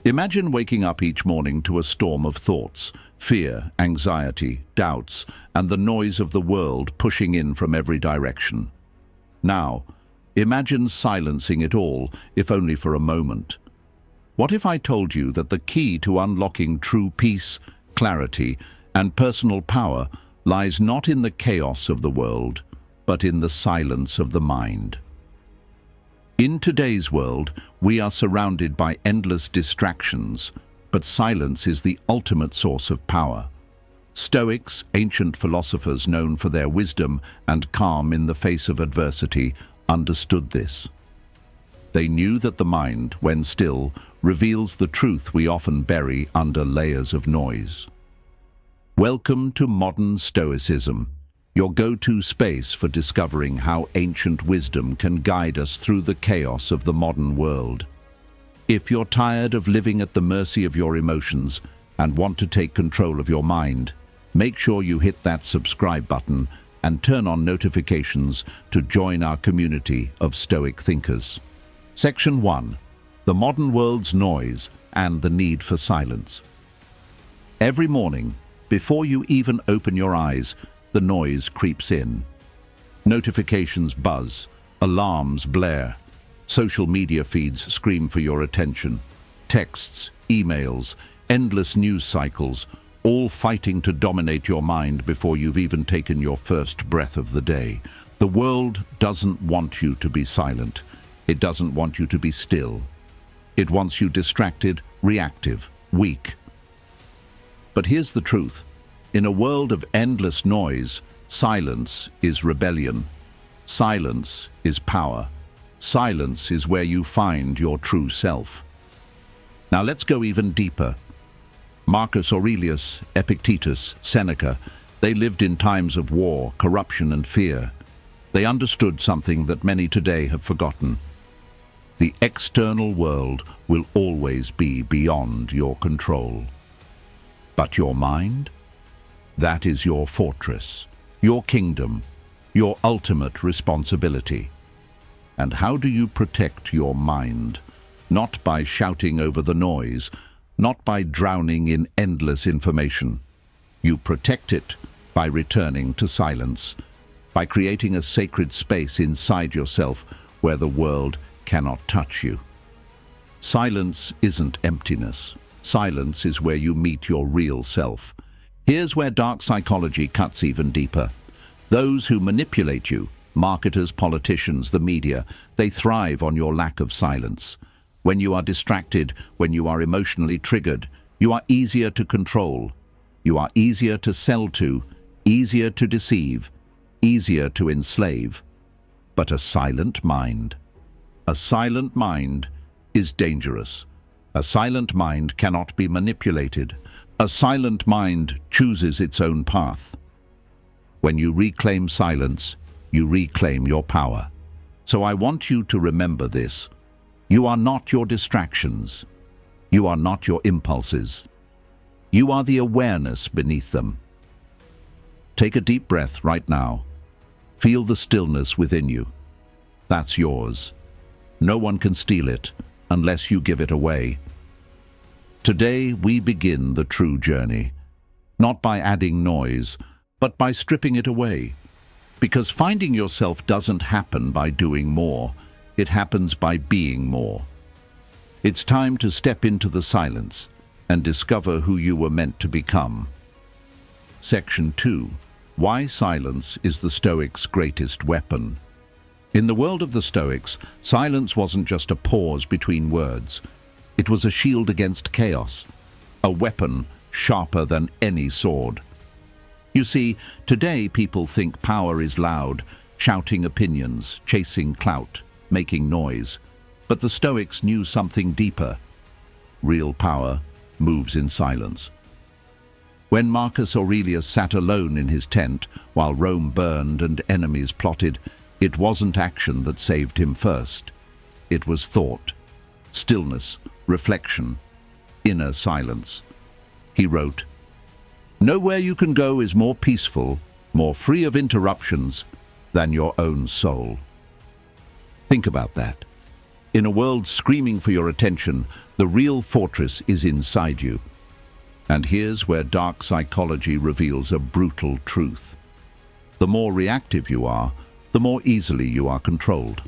Imagine waking up each morning to a storm of thoughts, fear, anxiety, doubts, and the noise of the world pushing in from every direction. Now, imagine silencing it all, if only for a moment. What if I told you that the key to unlocking true peace, clarity, and personal power lies not in the chaos of the world, but in the silence of the mind? In today's world, we are surrounded by endless distractions, but silence is the ultimate source of power. Stoics, ancient philosophers known for their wisdom and calm in the face of adversity, understood this. They knew that the mind, when still, reveals the truth we often bury under layers of noise. Welcome to modern Stoicism, your go-to space for discovering how ancient wisdom can guide us through the chaos of the modern world. If you're tired of living at the mercy of your emotions and want to take control of your mind, make sure you hit that subscribe button and turn on notifications to join our community of Stoic thinkers. Section 1. The modern world's noise and the need for silence. Every morning, before you even open your eyes, the noise creeps in. Notifications buzz, alarms blare, social media feeds scream for your attention, texts, emails, endless news cycles, all fighting to dominate your mind before you've even taken your first breath of the day. The world doesn't want you to be silent. It doesn't want you to be still. It wants you distracted, reactive, weak. But here's the truth. In a world of endless noise, silence is rebellion. Silence is power. Silence is where you find your true self. Now let's go even deeper. Marcus Aurelius, Epictetus, Seneca, they lived in times of war, corruption, and fear. They understood something that many today have forgotten. The external world will always be beyond your control. But your mind? That is your fortress, your kingdom, your ultimate responsibility. And how do you protect your mind? Not by shouting over the noise, not by drowning in endless information. You protect it by returning to silence, by creating a sacred space inside yourself where the world cannot touch you. Silence isn't emptiness. Silence is where you meet your real self. Here's where dark psychology cuts even deeper. Those who manipulate you, marketers, politicians, the media, they thrive on your lack of silence. When you are distracted, when you are emotionally triggered, you are easier to control. You are easier to sell to, easier to deceive, easier to enslave. But a silent mind is dangerous. A silent mind cannot be manipulated. A silent mind chooses its own path. When you reclaim silence, you reclaim your power. So I want you to remember this. You are not your distractions. You are not your impulses. You are the awareness beneath them. Take a deep breath right now. Feel the stillness within you. That's yours. No one can steal it unless you give it away. Today we begin the true journey, not by adding noise, but by stripping it away. Because finding yourself doesn't happen by doing more, it happens by being more. It's time to step into the silence and discover who you were meant to become. Section 2. Why silence is the Stoics' greatest weapon. In the world of the Stoics, silence wasn't just a pause between words. It was a shield against chaos, a weapon sharper than any sword. You see, today people think power is loud, shouting opinions, chasing clout, making noise. But the Stoics knew something deeper. Real power moves in silence. When Marcus Aurelius sat alone in his tent while Rome burned and enemies plotted, it wasn't action that saved him first. It was thought, stillness, reflection, inner silence. He wrote, "Nowhere you can go is more peaceful, more free of interruptions than your own soul." Think about that. In a world screaming for your attention, the real fortress is inside you. And here's where dark psychology reveals a brutal truth. The more reactive you are, the more easily you are controlled.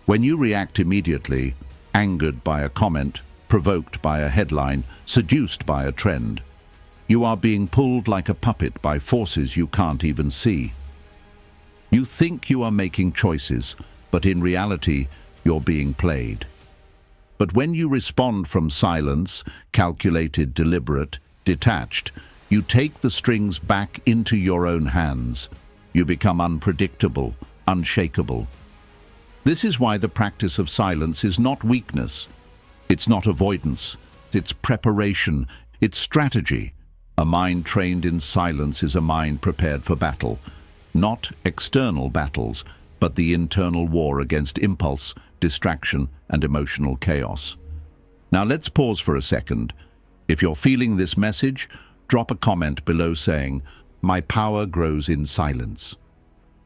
When you react immediately, angered by a comment, provoked by a headline, seduced by a trend, you are being pulled like a puppet by forces you can't even see. You think you are making choices, but in reality, you're being played. But when you respond from silence, calculated, deliberate, detached, you take the strings back into your own hands. You become unpredictable, unshakable. This is why the practice of silence is not weakness. It's not avoidance. It's preparation. It's strategy. A mind trained in silence is a mind prepared for battle. Not external battles, but the internal war against impulse, distraction, and emotional chaos. Now let's pause for a second. If you're feeling this message, drop a comment below saying, "My power grows in silence."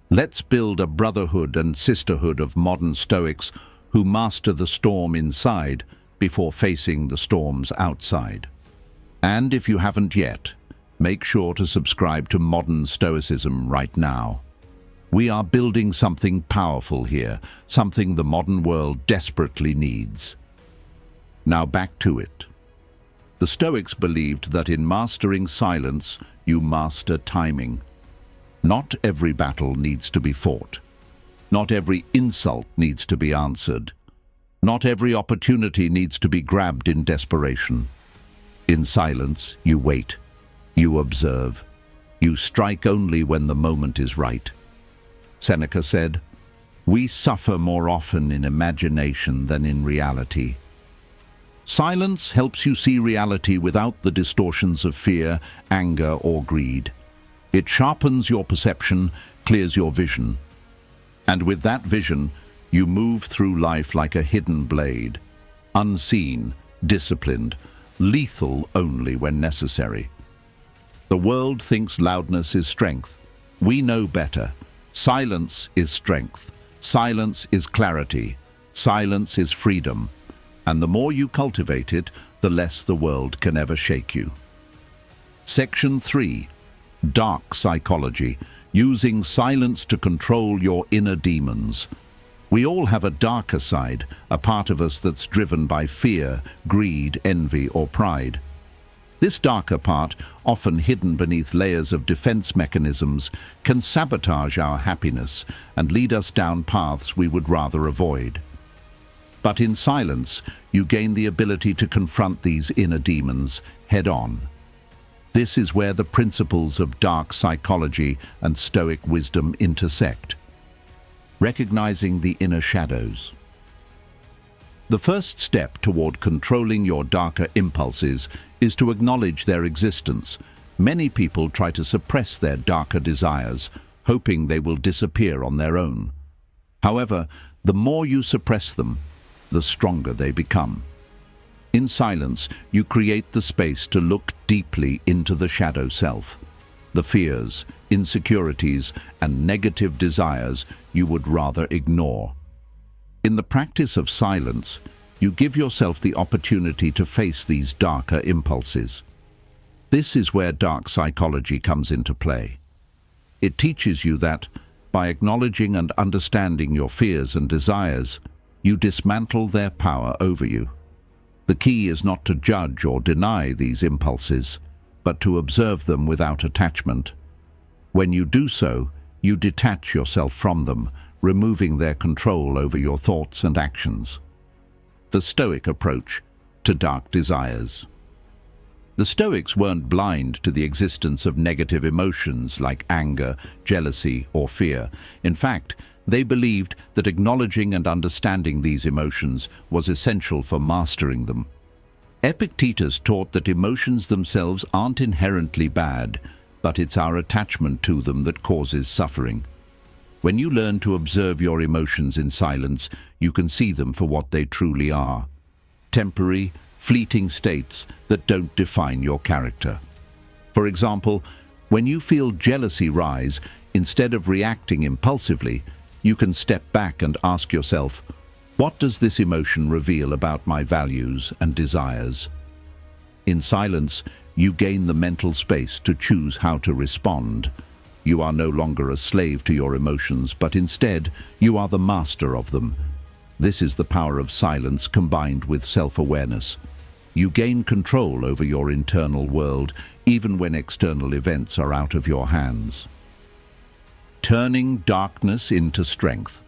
Let's build a brotherhood and sisterhood of modern Stoics who master the storm inside before facing the storms outside. And if you haven't yet, make sure to subscribe to Modern Stoicism right now. We are building something powerful here, something the modern world desperately needs. Now back to it. The Stoics believed that in mastering silence, you master timing. Not every battle needs to be fought. Not every insult needs to be answered. Not every opportunity needs to be grabbed in desperation. In silence, you wait. You observe. You strike only when the moment is right. Seneca said, "We suffer more often in imagination than in reality." Silence helps you see reality without the distortions of fear, anger, or greed. It sharpens your perception, clears your vision. And with that vision, you move through life like a hidden blade, unseen, disciplined, lethal only when necessary. The world thinks loudness is strength. We know better. Silence is strength. Silence is clarity. Silence is freedom. And the more you cultivate it, the less the world can ever shake you. Section 3. Dark Psychology. Using silence to control your inner demons. We all have a darker side, a part of us that's driven by fear, greed, envy, or pride. This darker part, often hidden beneath layers of defense mechanisms, can sabotage our happiness and lead us down paths we would rather avoid. But in silence, you gain the ability to confront these inner demons head-on. This is where the principles of dark psychology and Stoic wisdom intersect. Recognizing the inner shadows. The first step toward controlling your darker impulses is to acknowledge their existence. Many people try to suppress their darker desires, hoping they will disappear on their own. However, the more you suppress them, the stronger they become. In silence, you create the space to look deeply into the shadow self, the fears, insecurities, and negative desires you would rather ignore. In the practice of silence, you give yourself the opportunity to face these darker impulses. This is where dark psychology comes into play. It teaches you that, by acknowledging and understanding your fears and desires, you dismantle their power over you. The key is not to judge or deny these impulses, but to observe them without attachment. When you do so, you detach yourself from them, removing their control over your thoughts and actions. The Stoic approach to dark desires. The Stoics weren't blind to the existence of negative emotions like anger, jealousy, or fear. In fact, they believed that acknowledging and understanding these emotions was essential for mastering them. Epictetus taught that emotions themselves aren't inherently bad, but it's our attachment to them that causes suffering. When you learn to observe your emotions in silence, you can see them for what they truly are: temporary, fleeting states that don't define your character. For example, when you feel jealousy rise, instead of reacting impulsively, you can step back and ask yourself, What does this emotion reveal about my values and desires? In silence, you gain the mental space to choose how to respond. You are no longer a slave to your emotions, but instead, you are the master of them. This is the power of silence combined with self-awareness. You gain control over your internal world, even when external events are out of your hands. Turning darkness into strength.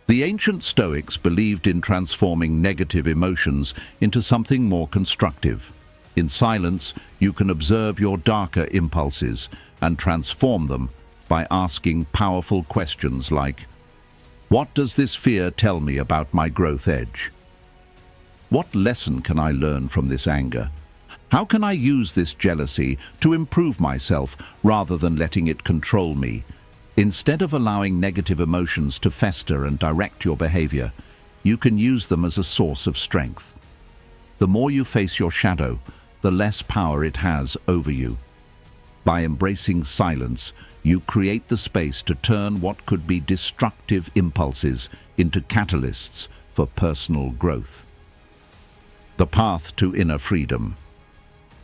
The ancient Stoics believed in transforming negative emotions into something more constructive. In silence, you can observe your darker impulses and transform them by asking powerful questions like, what does this fear tell me about my growth edge? What lesson can I learn from this anger? How can I use this jealousy to improve myself rather than letting it control me? Instead of allowing negative emotions to fester and direct your behavior, you can use them as a source of strength. The more you face your shadow, the less power it has over you. By embracing silence, you create the space to turn what could be destructive impulses into catalysts for personal growth. The path to inner freedom.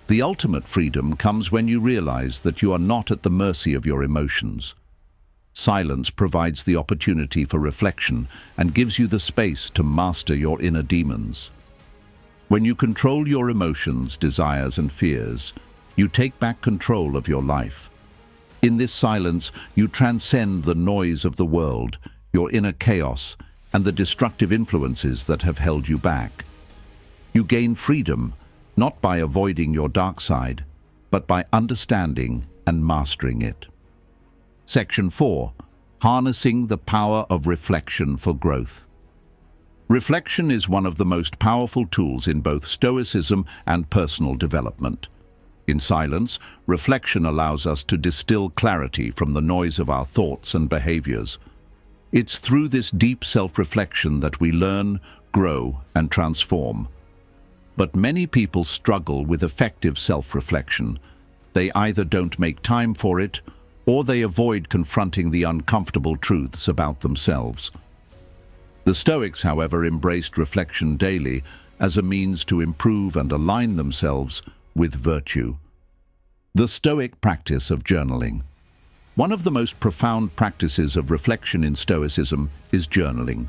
The ultimate freedom comes when you realize that you are not at the mercy of your emotions. Silence provides the opportunity for reflection and gives you the space to master your inner demons. When you control your emotions, desires, and fears, you take back control of your life. In this silence, you transcend the noise of the world, your inner chaos, and the destructive influences that have held you back. You gain freedom, not by avoiding your dark side, but by understanding and mastering it. Section 4. Harnessing the power of reflection for growth. Reflection is one of the most powerful tools in both Stoicism and personal development. In silence, reflection allows us to distill clarity from the noise of our thoughts and behaviors. It's through this deep self-reflection that we learn, grow, and transform. But many people struggle with effective self-reflection. They either don't make time for it, or they avoid confronting the uncomfortable truths about themselves. The Stoics, however, embraced reflection daily as a means to improve and align themselves with virtue. The Stoic practice of journaling. One of the most profound practices of reflection in Stoicism is journaling.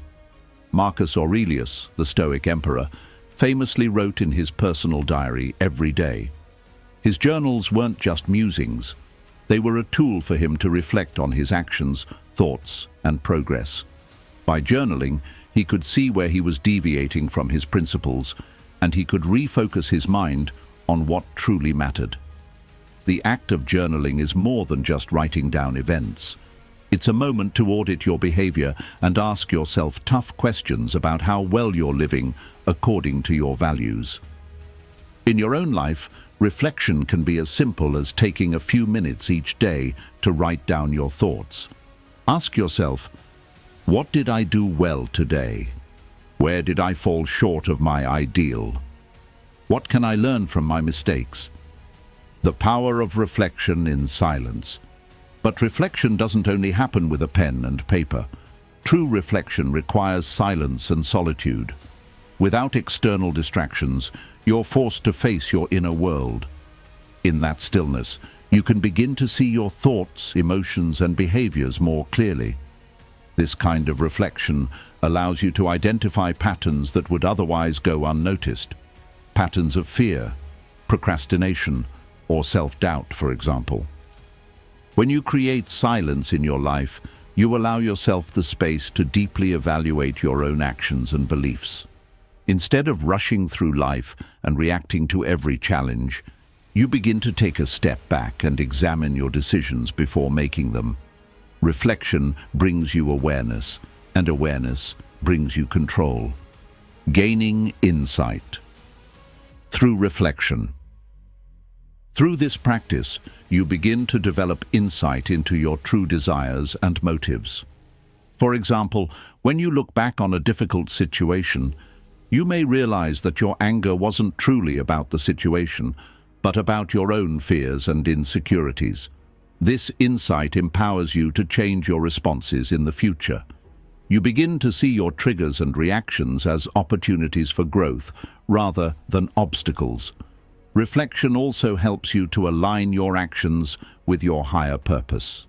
Marcus Aurelius, the Stoic emperor, famously wrote in his personal diary every day. His journals weren't just musings. They were a tool for him to reflect on his actions, thoughts, and progress. By journaling, he could see where he was deviating from his principles, and he could refocus his mind on what truly mattered. The act of journaling is more than just writing down events. It's a moment to audit your behavior and ask yourself tough questions about how well you're living according to your values. In your own life, reflection can be as simple as taking a few minutes each day to write down your thoughts. Ask yourself, what did I do well today? Where did I fall short of my ideal? What can I learn from my mistakes? The power of reflection in silence. But reflection doesn't only happen with a pen and paper. True reflection requires silence and solitude. Without external distractions, you're forced to face your inner world. In that stillness, you can begin to see your thoughts, emotions, and behaviors more clearly. This kind of reflection allows you to identify patterns that would otherwise go unnoticed. Patterns of fear, procrastination, or self-doubt, for example. When you create silence in your life, you allow yourself the space to deeply evaluate your own actions and beliefs. Instead of rushing through life and reacting to every challenge, you begin to take a step back and examine your decisions before making them. Reflection brings you awareness, and awareness brings you control. Gaining insight. Through reflection. Through this practice, you begin to develop insight into your true desires and motives. For example, when you look back on a difficult situation, you may realize that your anger wasn't truly about the situation, but about your own fears and insecurities. This insight empowers you to change your responses in the future. You begin to see your triggers and reactions as opportunities for growth rather than obstacles. Reflection also helps you to align your actions with your higher purpose.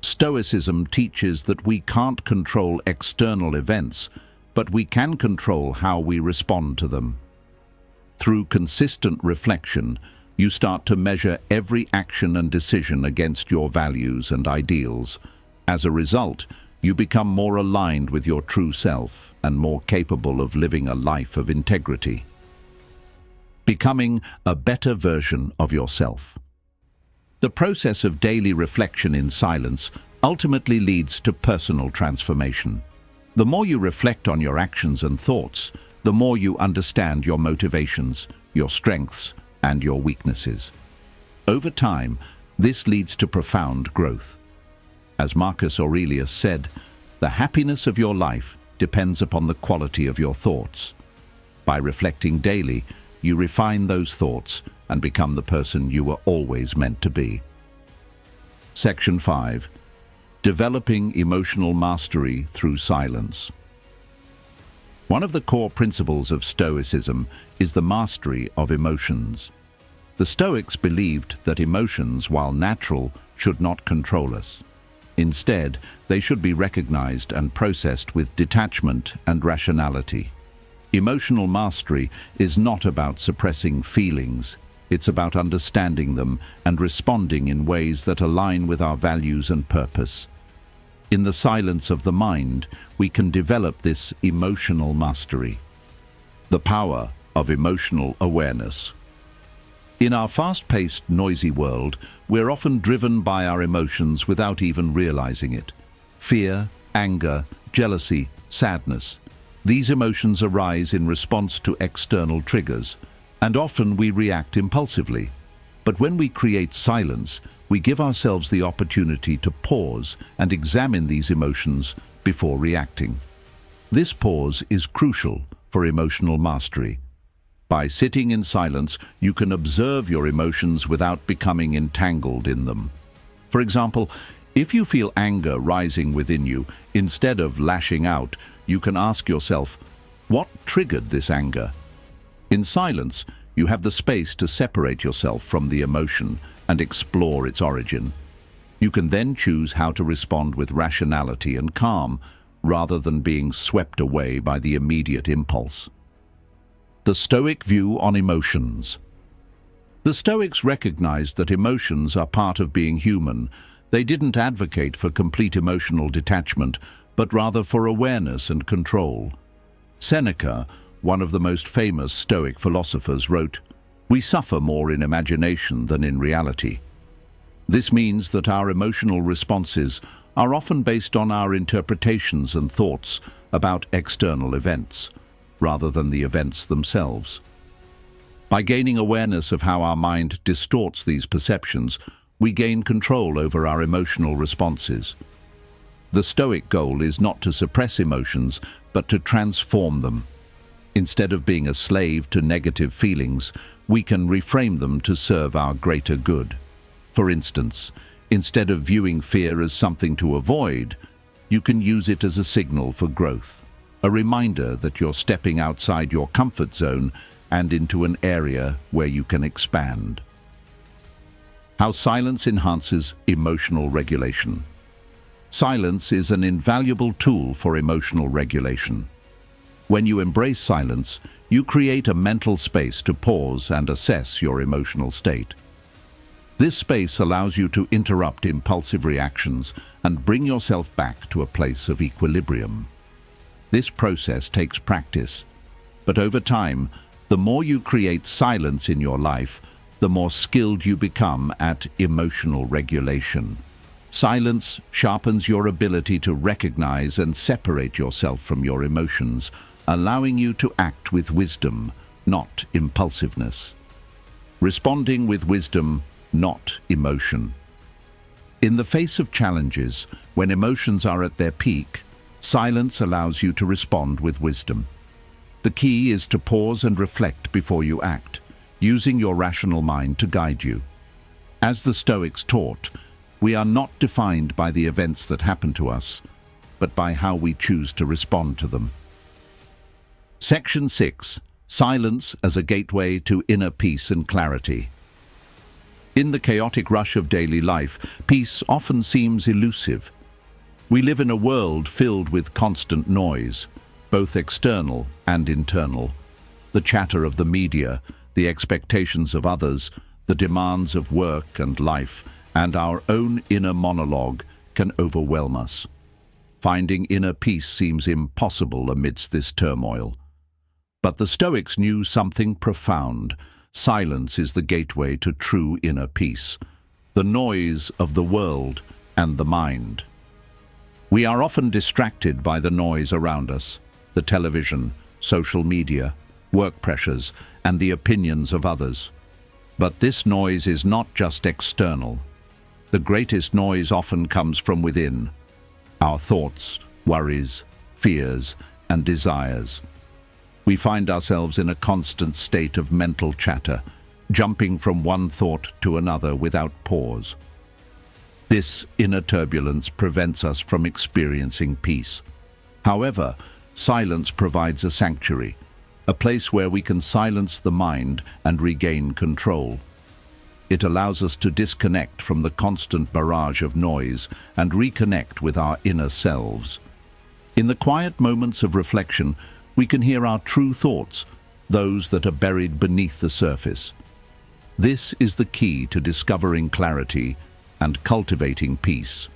Stoicism teaches that we can't control external events, but we can control how we respond to them. Through consistent reflection, you start to measure every action and decision against your values and ideals. As a result, you become more aligned with your true self and more capable of living a life of integrity. Becoming a better version of yourself. The process of daily reflection in silence ultimately leads to personal transformation. The more you reflect on your actions and thoughts, the more you understand your motivations, your strengths, and your weaknesses. Over time, this leads to profound growth. As Marcus Aurelius said, the happiness of your life depends upon the quality of your thoughts. By reflecting daily, you refine those thoughts and become the person you were always meant to be. Section 5. Developing emotional mastery through silence. One of the core principles of Stoicism is the mastery of emotions. The Stoics believed that emotions, while natural, should not control us. Instead, they should be recognized and processed with detachment and rationality. Emotional mastery is not about suppressing feelings. It's about understanding them and responding in ways that align with our values and purpose. In the silence of the mind, we can develop this emotional mastery. The power of emotional awareness. In our fast-paced, noisy world, we're often driven by our emotions without even realizing it. Fear, anger, jealousy, sadness. These emotions arise in response to external triggers, and often we react impulsively. But when we create silence, we give ourselves the opportunity to pause and examine these emotions before reacting. This pause is crucial for emotional mastery. By sitting in silence, you can observe your emotions without becoming entangled in them. For example, if you feel anger rising within you, instead of lashing out, you can ask yourself, what triggered this anger? In silence, you have the space to separate yourself from the emotion and explore its origin. You can then choose how to respond with rationality and calm, rather than being swept away by the immediate impulse. The Stoic view on emotions. The Stoics recognized that emotions are part of being human. They didn't advocate for complete emotional detachment, but rather for awareness and control. Seneca, one of the most famous Stoic philosophers, wrote, "We suffer more in imagination than in reality." This means that our emotional responses are often based on our interpretations and thoughts about external events, rather than the events themselves. By gaining awareness of how our mind distorts these perceptions, we gain control over our emotional responses. The Stoic goal is not to suppress emotions, but to transform them. Instead of being a slave to negative feelings, we can reframe them to serve our greater good. For instance, instead of viewing fear as something to avoid, you can use it as a signal for growth. A reminder that you're stepping outside your comfort zone and into an area where you can expand. How silence enhances emotional regulation. Silence is an invaluable tool for emotional regulation. When you embrace silence, you create a mental space to pause and assess your emotional state. This space allows you to interrupt impulsive reactions and bring yourself back to a place of equilibrium. This process takes practice, but over time, the more you create silence in your life, the more skilled you become at emotional regulation. Silence sharpens your ability to recognize and separate yourself from your emotions, allowing you to act with wisdom, not impulsiveness. Responding with wisdom, not emotion. In the face of challenges, when emotions are at their peak, silence allows you to respond with wisdom. The key is to pause and reflect before you act, using your rational mind to guide you. As the Stoics taught, we are not defined by the events that happen to us, but by how we choose to respond to them. Section 6. Silence as a gateway to inner peace and clarity. In the chaotic rush of daily life, peace often seems elusive. We live in a world filled with constant noise, both external and internal. The chatter of the media, the expectations of others, the demands of work and life, and our own inner monologue can overwhelm us. Finding inner peace seems impossible amidst this turmoil. But the Stoics knew something profound. Silence is the gateway to true inner peace, the noise of the world and the mind. We are often distracted by the noise around us, the television, social media, work pressures, and the opinions of others. But this noise is not just external. The greatest noise often comes from within, our thoughts, worries, fears, and desires. We find ourselves in a constant state of mental chatter, jumping from one thought to another without pause. This inner turbulence prevents us from experiencing peace. However, silence provides a sanctuary, a place where we can silence the mind and regain control. It allows us to disconnect from the constant barrage of noise and reconnect with our inner selves. In the quiet moments of reflection, we can hear our true thoughts, those that are buried beneath the surface. This is the key to discovering clarity and cultivating peace.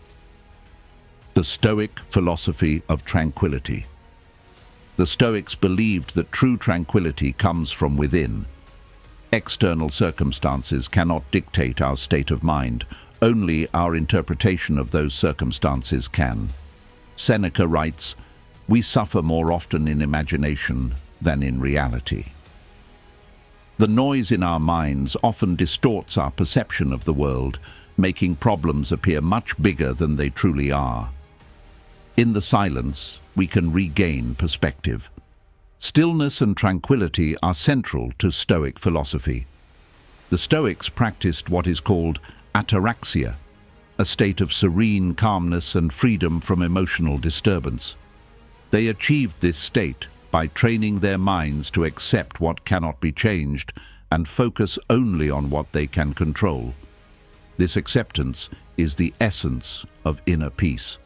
The Stoic philosophy of tranquility. The Stoics believed that true tranquility comes from within. External circumstances cannot dictate our state of mind. Only our interpretation of those circumstances can. Seneca writes, "We suffer more often in imagination than in reality." The noise in our minds often distorts our perception of the world, making problems appear much bigger than they truly are. In the silence, we can regain perspective. Stillness and tranquility are central to Stoic philosophy. The Stoics practiced what is called ataraxia, a state of serene calmness and freedom from emotional disturbance. They achieved this state by training their minds to accept what cannot be changed and focus only on what they can control. This acceptance is the essence of inner peace.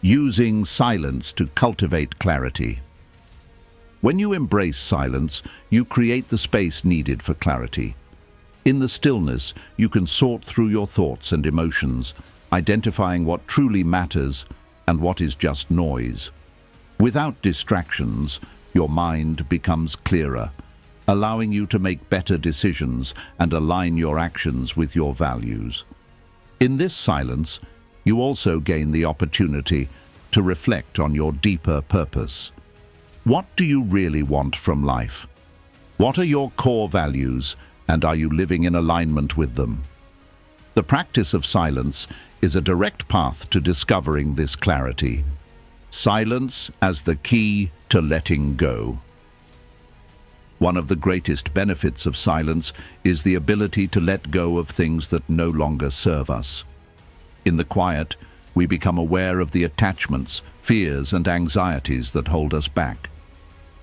Using silence to cultivate clarity. When you embrace silence, you create the space needed for clarity. In the stillness, you can sort through your thoughts and emotions, identifying what truly matters and what is just noise. Without distractions, your mind becomes clearer, allowing you to make better decisions and align your actions with your values. In this silence, you also gain the opportunity to reflect on your deeper purpose. What do you really want from life? What are your core values, and are you living in alignment with them? The practice of silence is a direct path to discovering this clarity. Silence as the key to letting go. One of the greatest benefits of silence is the ability to let go of things that no longer serve us. In the quiet, we become aware of the attachments, fears, and anxieties that hold us back.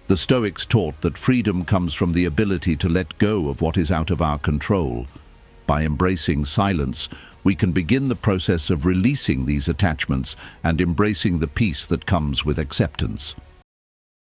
The Stoics taught that freedom comes from the ability to let go of what is out of our control. By embracing silence, we can begin the process of releasing these attachments and embracing the peace that comes with acceptance.